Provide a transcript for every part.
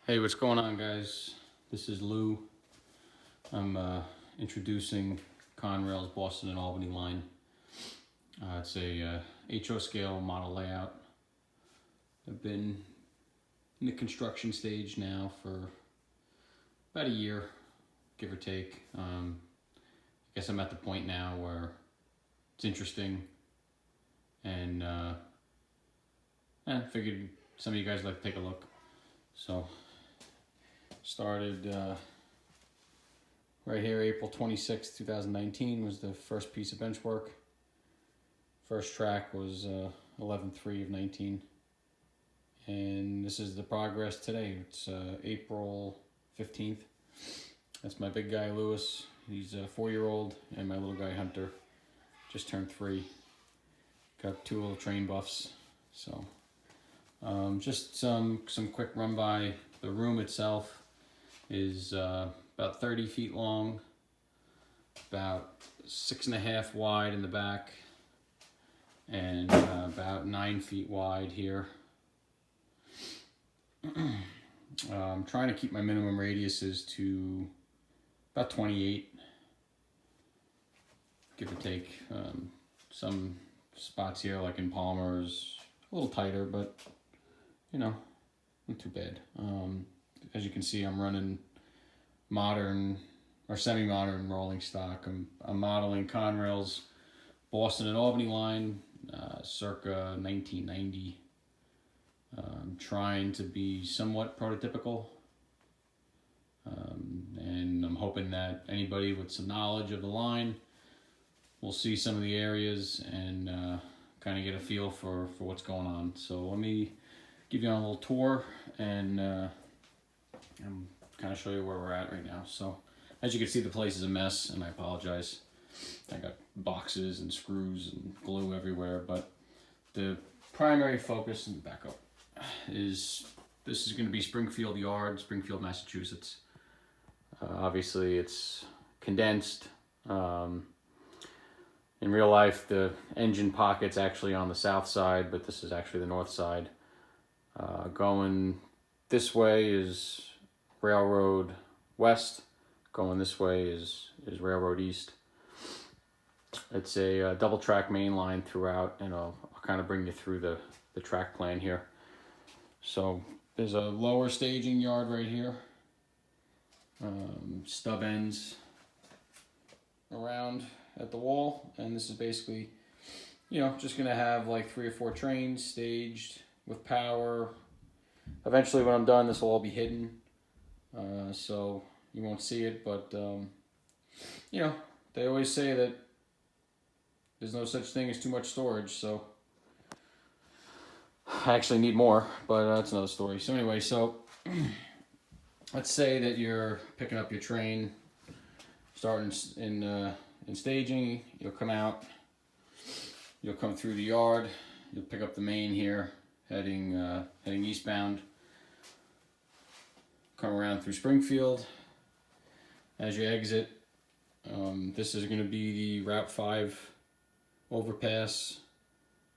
Hey, what's going on, guys? This is Lou. I'm introducing Conrail's Boston and Albany line. It's a HO scale model layout. I've been in the construction stage now for about a year, give or take. I guess I'm at the point now where it's interesting, and I figured some of you guys would like to take a look. So started right here, April 26th, 2019 was the first piece of bench work. First track was 11/3 of 19. And this is the progress today. It's April 15th. That's my big guy, Lewis. He's a 4-year-old, and my little guy, Hunter, just turned 3. Got 2 little train buffs. So just some quick run by. The room itself is about 30 feet long, about 6.5 wide in the back, and about 9 feet wide here. I'm trying to keep my minimum radiuses to about 28, give or take. Some spots here, like in Palmer's, a little tighter, but you know, not too bad. As you can see, I'm running modern or semi-modern rolling stock. I'm modeling Conrail's Boston and Albany line, circa 1990. I'm trying to be somewhat prototypical, and I'm hoping that anybody with some knowledge of the line will see some of the areas and kind of get a feel for what's going on. So let me give you a little tour and kind of show you where we're at right now. So as you can see, the place is a mess, and I apologize. I got boxes and screws and glue everywhere, but the primary focus, and back up, is this is going to be Springfield Yard, Springfield, Massachusetts. Obviously it's condensed. In real life, the engine pocket's actually on the south side, but this is actually the north side. Going this way is Railroad West. Going this way is Railroad East. It's a double track main line throughout, and I'll kind of bring you through the track plan here. So there's a lower staging yard right here. Stub ends around at the wall, and this is basically, just gonna have like 3 or 4 trains staged with power. Eventually, when I'm done, this will all be hidden, so you won't see it, but they always say that there's no such thing as too much storage, so I actually need more, but that's another story. So anyway, let's say that you're picking up your train, starting in staging. You'll come out, you'll come through the yard, you'll pick up the main here, heading eastbound, come around through Springfield. As you exit, this is going to be the Route 5 overpass,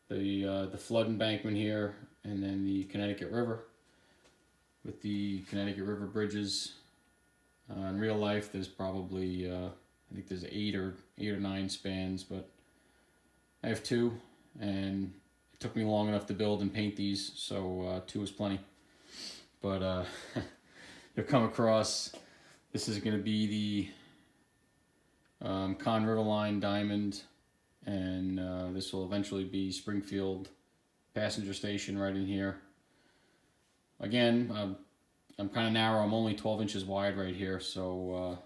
the flood embankment here, and then the Connecticut River with the Connecticut River bridges. In real life, there's probably I think there's 8 or 9 spans, but I have 2, and it took me long enough to build and paint these, so 2 is plenty. But you'll come across, this is going to be the Con River Line Diamond, and this will eventually be Springfield passenger station right in here. Again, I'm kind of narrow. I'm only 12 inches wide right here, so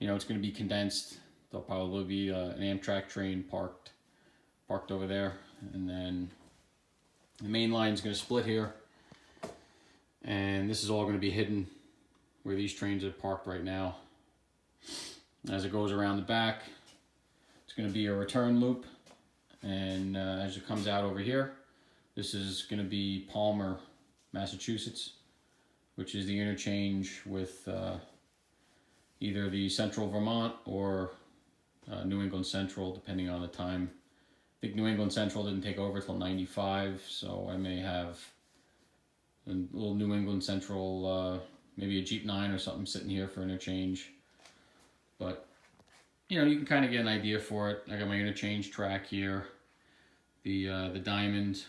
it's going to be condensed. There'll probably be an Amtrak train parked over there, and then the main line is going to split here, and this is all going to be hidden where these trains are parked right now. As it goes around the back, it's going to be a return loop, and as it comes out over here, this is going to be Palmer, Massachusetts, which is the interchange with either the Central Vermont or New England Central, depending on the time. I think New England Central didn't take over till 95, so I may have a little New England Central, maybe a Jeep 9 or something sitting here for interchange. But, you know, you can kind of get an idea for it. I got my interchange track here, the diamond.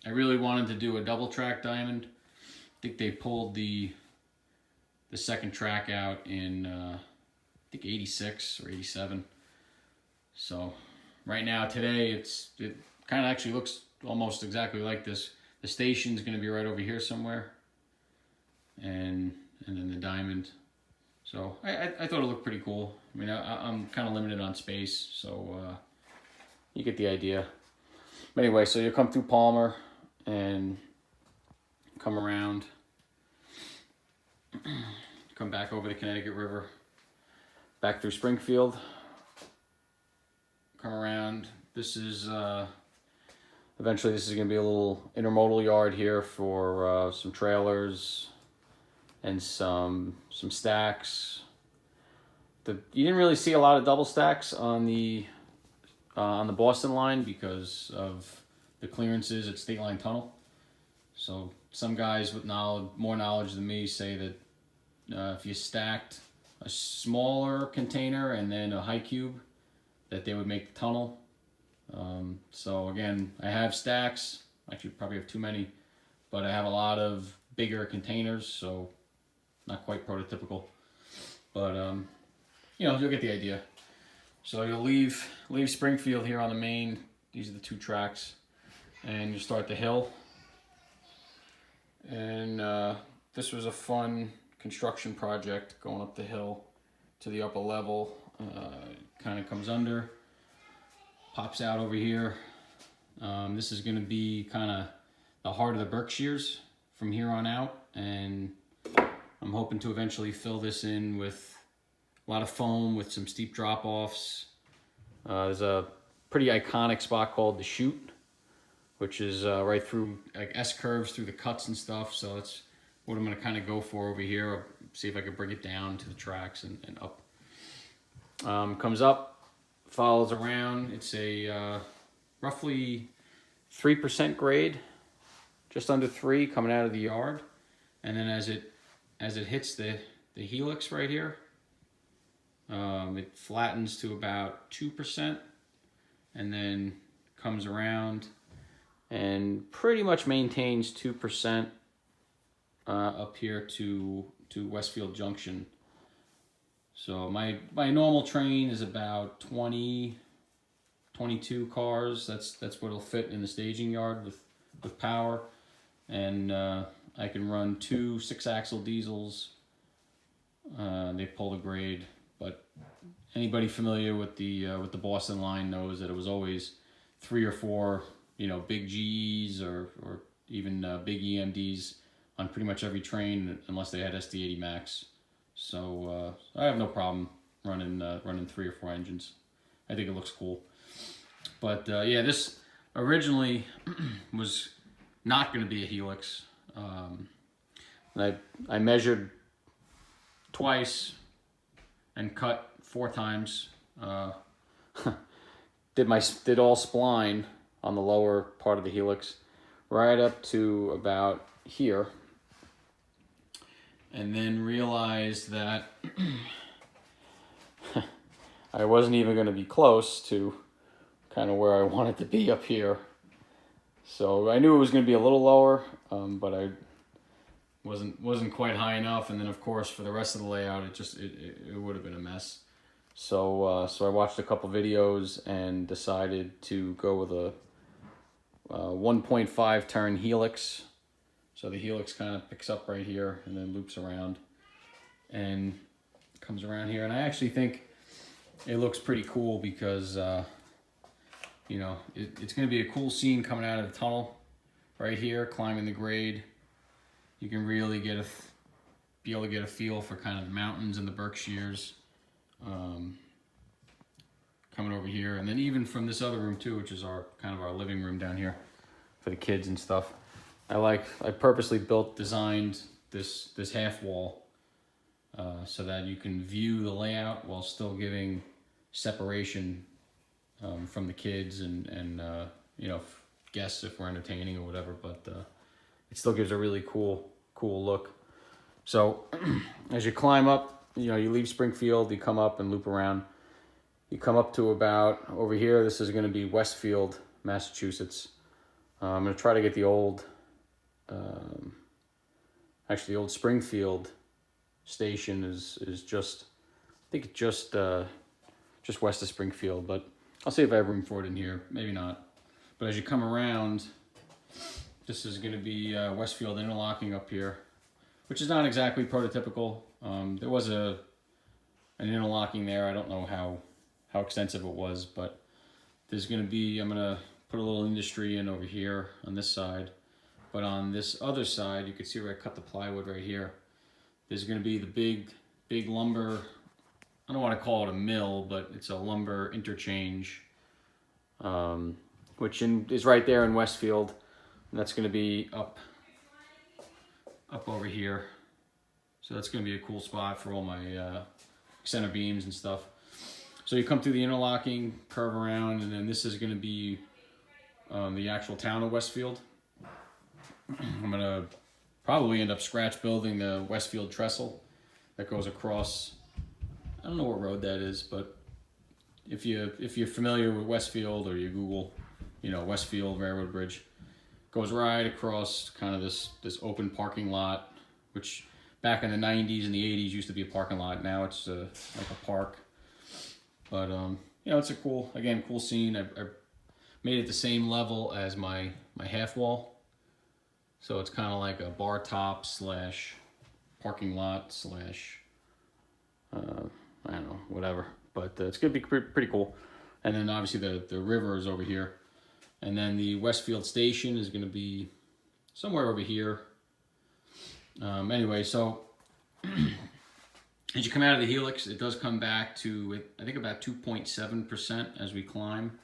I really wanted to do a double track diamond. I think they pulled the second track out in, I think 86 or 87. So right now, today, it kind of actually looks almost exactly like this. The station's going to be right over here somewhere, and then the diamond. So I thought it looked pretty cool. I mean, I'm kind of limited on space, so you get the idea. But anyway, so you come through Palmer and come around, come back over the Connecticut River, back through Springfield, come around. This is eventually this is going to be a little intermodal yard here for some trailers and some stacks. You didn't really see a lot of double stacks on the Boston line because of the clearances at State Line Tunnel. So some guys with more knowledge than me say that if you stacked a smaller container and then a high cube, that they would make the tunnel. So again, I have stacks. Actually, probably have too many, but I have a lot of bigger containers, so not quite prototypical. But you know, you'll get the idea. So you'll leave Springfield here on the main. These are the two tracks, and you start the hill. And this was a fun construction project going up the hill to the upper level. Kind of comes under, pops out over here. This is going to be kind of the heart of the Berkshires from here on out, and I'm hoping to eventually fill this in with a lot of foam with some steep drop-offs. There's a pretty iconic spot called the Chute, which is right through like S-curves through the cuts and stuff, so that's what I'm going to kind of go for over here. I'll see if I can bring it down to the tracks and up. Comes up, follows around. It's a roughly 3% grade, just under 3 coming out of the yard, and then as it hits the helix right here, it flattens to about 2%, and then comes around and pretty much maintains 2% up here to Westfield Junction. So my normal train is about 22 cars. That's what it'll fit in the staging yard with power, and I can run 2 6-axle diesels. They pull the grade, but anybody familiar with the Boston line knows that it was always 3 or 4, you know, big GEs or even big EMDs on pretty much every train unless they had SD80 Max. So I have no problem running 3 or 4 engines. I think it looks cool. But yeah, this originally was not going to be a helix. I measured twice and cut 4 times. Did all spline on the lower part of the helix right up to about here. And then realized that I wasn't even going to be close to kind of where I wanted to be up here. So I knew it was going to be a little lower, but I wasn't quite high enough. And then of course for the rest of the layout, it would have been a mess. So I watched a couple videos and decided to go with a 1.5 turn helix. So the helix kind of picks up right here and then loops around and comes around here. And I actually think it looks pretty cool because, you know, it's going to be a cool scene coming out of the tunnel right here, climbing the grade. You can really be able to get a feel for kind of the mountains and the Berkshires coming over here. And then even from this other room too, which is our living room down here for the kids and stuff. I purposely designed this half wall so that you can view the layout while still giving separation from the kids and you know, guests if we're entertaining or whatever. But it still gives a really cool look. So as you climb up, you know, you leave Springfield, you come up and loop around. You come up to about over here. This is going to be Westfield, Massachusetts. I'm going to try to get the old, actually the old Springfield station is just, I think it's just west of Springfield, but I'll see if I have room for it in here. Maybe not. But as you come around, this is going to be Westfield interlocking up here, which is not exactly prototypical. There was an interlocking there. I don't know how extensive it was, but there's going to be, I'm going to put a little industry in over here on this side. But on this other side, you can see where I cut the plywood right here. There's going to be the big lumber, I don't want to call it a mill, but it's a lumber interchange, which is right there in Westfield. And that's going to be up over here. So that's going to be a cool spot for all my center beams and stuff. So you come through the interlocking, curve around, and then this is going to be the actual town of Westfield. I'm going to probably end up scratch building the Westfield trestle that goes across, I don't know what road that is, but if you're familiar with Westfield, or you Google, you know, Westfield Railroad Bridge, goes right across kind of this open parking lot, which back in the 90s and the 80s used to be a parking lot. Now it's like a park. But you know, it's a cool scene. I made it the same level as my half wall. So it's kind of like a bar top / parking lot / I don't know, whatever. But it's gonna be pretty cool. And then obviously the river is over here. And then the Westfield station is gonna be somewhere over here. Anyway, so as you come out of the helix, it does come back to, I think, about 2.7% as we climb.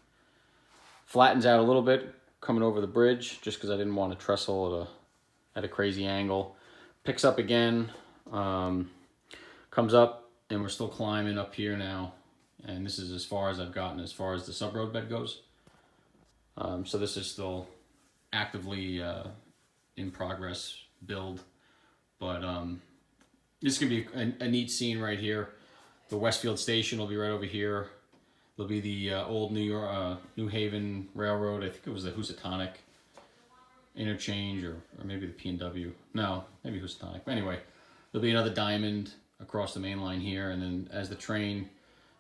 Flattens out a little bit coming over the bridge, just because I didn't want to trestle at a crazy angle. Picks up again, comes up, and we're still climbing up here now. And this is as far as I've gotten, as far as the sub-road bed goes. So this is still actively in progress build. But this is going to be a neat scene right here. The Westfield station will be right over here. There'll be the old New Haven Railroad. I think it was the Housatonic interchange, or maybe the P&W. No, maybe Housatonic. But anyway, there'll be another diamond across the main line here. And then as the train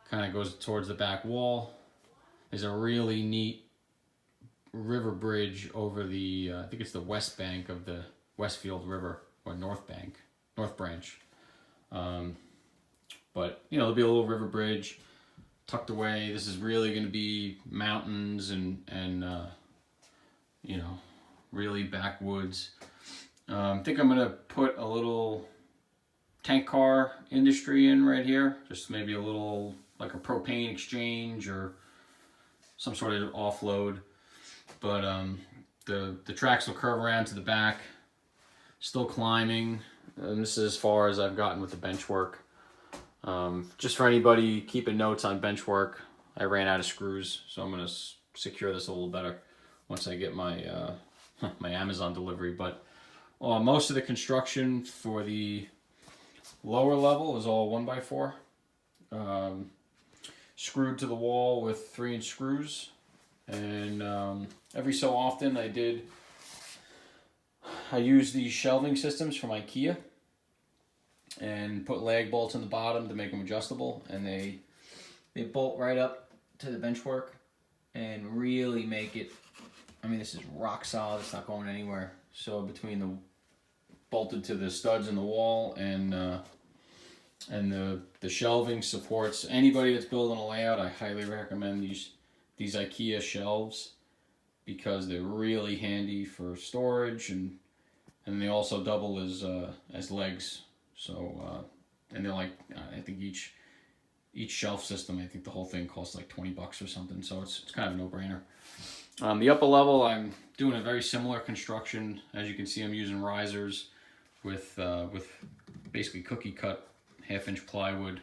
kind of goes towards the back wall, there's a really neat river bridge over the, I think it's the west bank of the Westfield River, or north branch. But you know, there'll be a little river bridge tucked away. This is really going to be mountains and you know, really backwoods. I think I'm going to put a little tank car industry in right here, just maybe a little, like a propane exchange or some sort of offload. But the tracks will curve around to the back. Still climbing, and this is as far as I've gotten with the bench work. Just for anybody keeping notes on bench work, I ran out of screws, so I'm going to secure this a little better once I get my my Amazon delivery. But most of the construction for the lower level is all 1x4, screwed to the wall with 3-inch screws. And every so often I use these shelving systems from IKEA and put lag bolts in the bottom to make them adjustable, and they bolt right up to the benchwork and really make it, I mean, this is rock solid, it's not going anywhere. So between the bolted to the studs in the wall and the shelving supports, anybody that's building a layout, I highly recommend these IKEA shelves, because they're really handy for storage, and they also double as legs. So and they're like, I think each shelf system, I think the whole thing costs like $20 or something. So it's kind of a no-brainer. The upper level, I'm doing a very similar construction. As you can see, I'm using risers with basically cookie cut 1/2-inch plywood.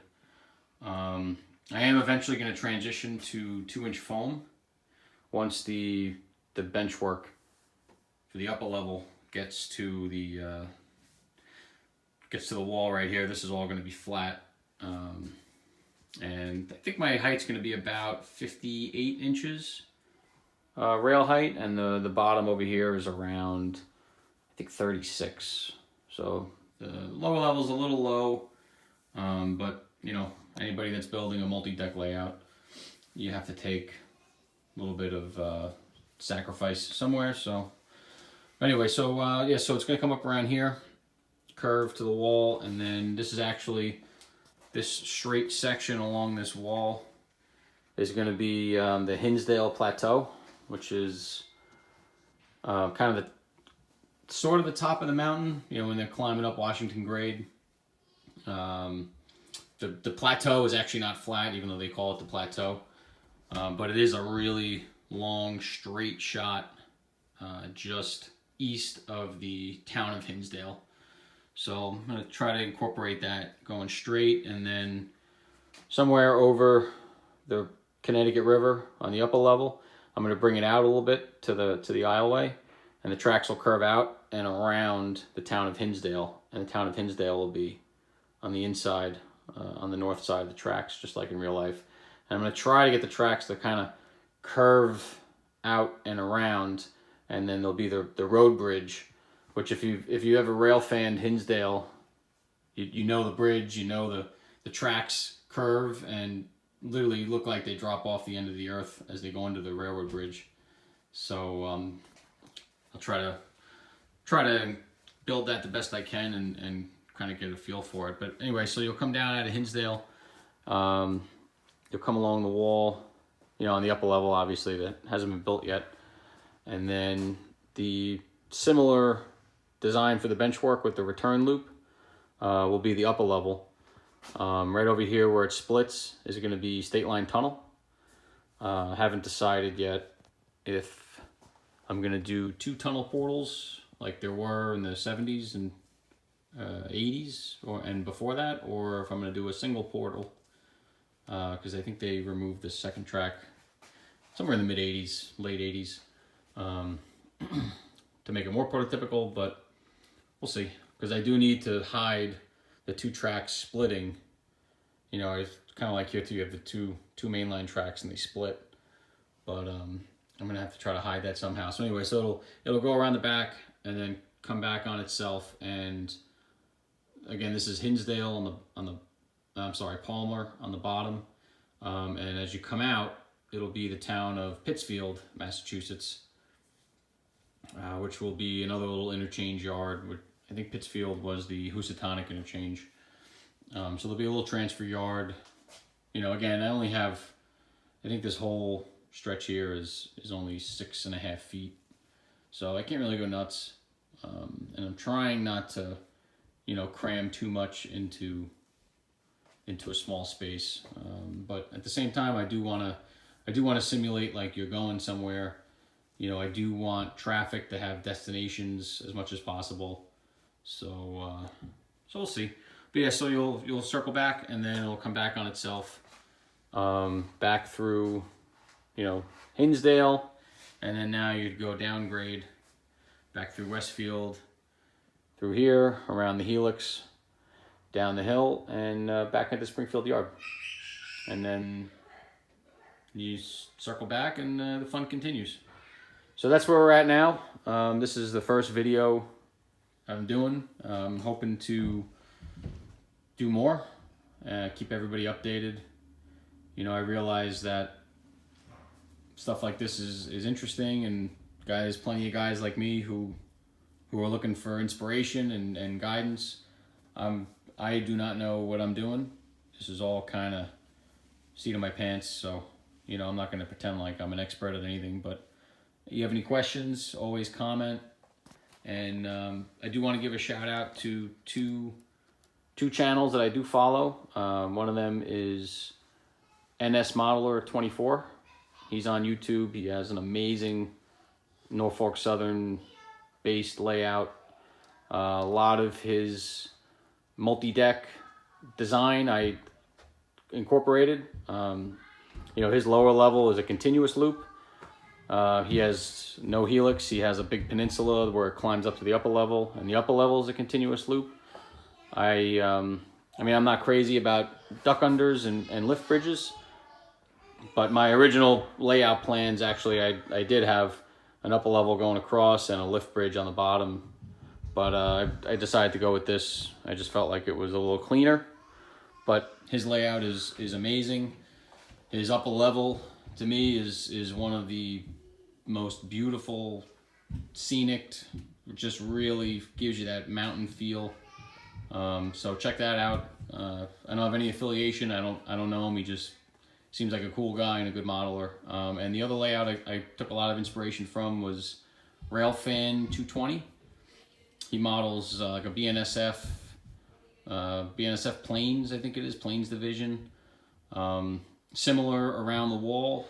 I am eventually going to transition to 2-inch foam once the bench work for the upper level gets to the wall right here. This is all going to be flat, and I think my height's going to be about 58 inches rail height, and the bottom over here is around, I think, 36. So the lower level is a little low, but you know, anybody that's building a multi-deck layout, you have to take a little bit of sacrifice somewhere. So anyway, so yeah, so it's going to come up around here, curve to the wall, and then this is actually, this straight section along this wall is going to be the Hinsdale Plateau, which is kind of the sort of the top of the mountain, you know, when they're climbing up Washington Grade. The plateau is actually not flat, even though they call it the plateau, but it is a really long straight shot just east of the town of Hinsdale. So I'm going to try to incorporate that going straight, and then somewhere over the Connecticut River on the upper level, I'm going to bring it out a little bit to the aisleway, and the tracks will curve out and around the town of Hinsdale, and the town of Hinsdale will be on the inside, on the north side of the tracks, just like in real life. And I'm going to try to get the tracks to kind of curve out and around, and then there'll be the road bridge, which if you ever rail fanned Hinsdale, you know the bridge, you know the tracks curve and literally look like they drop off the end of the earth as they go into the railroad bridge. So I'll try to build that the best I can and kind of get a feel for it. But anyway, so you'll come down out of Hinsdale, you'll come along the wall, you know, on the upper level, obviously, that hasn't been built yet. And then the similar design for the bench work with the return loop will be the upper level. Right over here where it splits is going to be State Line Tunnel. Haven't decided yet if I'm going to do 2 tunnel portals like there were in the 70s and 80s and before that, or if I'm going to do a single portal, because I think they removed the second track somewhere in the mid 80s, late 80s, to make it more prototypical, but we'll see, because I do need to hide the 2 tracks splitting. You know, it's kind of like here too, you have the two mainline tracks and they split, but I'm gonna have to try to hide that somehow. So anyway, so it'll go around the back and then come back on itself. And again, this is Hinsdale Palmer on the bottom, and as you come out, it'll be the town of Pittsfield, Massachusetts, which will be another little interchange yard. I think Pittsfield was the Housatonic interchange. So there'll be a little transfer yard. You know, again, I think this whole stretch here is only 6.5 feet. So I can't really go nuts. And I'm trying not to, you know, cram too much into a small space. But at the same time, I do want to simulate like you're going somewhere. You know, I do want traffic to have destinations as much as possible. So we'll see. But yeah, so you'll circle back, and then it'll come back on itself, back through, you know, Hinsdale, and then now you'd go downgrade back through Westfield, through here, around the helix, down the hill, and back into Springfield Yard. And then you circle back, and the fun continues. So that's where we're at now. This is the first video I'm doing. I'm hoping to do more, keep everybody updated. You know, I realize that stuff like this is interesting, and plenty of guys like me who are looking for inspiration and guidance. I do not know what I'm doing. This is all kind of seat of my pants, so, you know, I'm not going to pretend like I'm an expert at anything, but you have any questions, always comment. And I do want to give a shout out to two channels that I do follow. One of them is NS Modeler 24. He's on YouTube. He has an amazing Norfolk Southern based layout. A lot of his multi-deck design I incorporated. You know, his lower level is a continuous loop, He has no helix. He has a big peninsula where it climbs up to the upper level, and the upper level is a continuous loop. I mean, I'm not crazy about duck unders and lift bridges, but my original layout plans, actually, I did have an upper level going across and a lift bridge on the bottom, but I decided to go with this. I just felt like it was a little cleaner, but his layout is amazing. His upper level, to me, is one of the most beautiful, scenic, just really gives you that mountain feel. So check that out. I don't have any affiliation. I don't know him. He just seems like a cool guy and a good modeler. And the other layout I took a lot of inspiration from was Railfan 220. He models like a BNSF Planes, I think it is, Planes Division. Similar around the wall,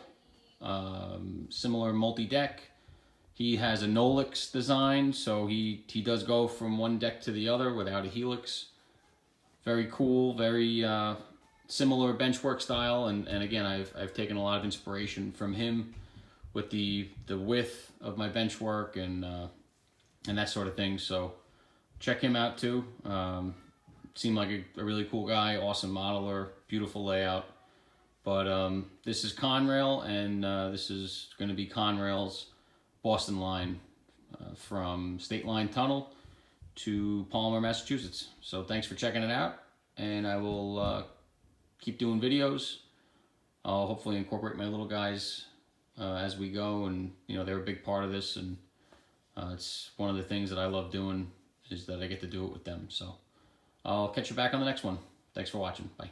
similar multi-deck. He has a Nolix design, so he does go from one deck to the other without a helix. Very cool, very similar benchwork style, and again, I've taken a lot of inspiration from him with the width of my benchwork and that sort of thing. So check him out too. Seemed like a really cool guy, awesome modeler, beautiful layout. But this is Conrail, and this is going to be Conrail's Boston Line from State Line Tunnel to Palmer, Massachusetts. So thanks for checking it out, and I will keep doing videos. I'll hopefully incorporate my little guys as we go, and they're a big part of this, and it's one of the things that I love doing is that I get to do it with them. So I'll catch you back on the next one. Thanks for watching. Bye.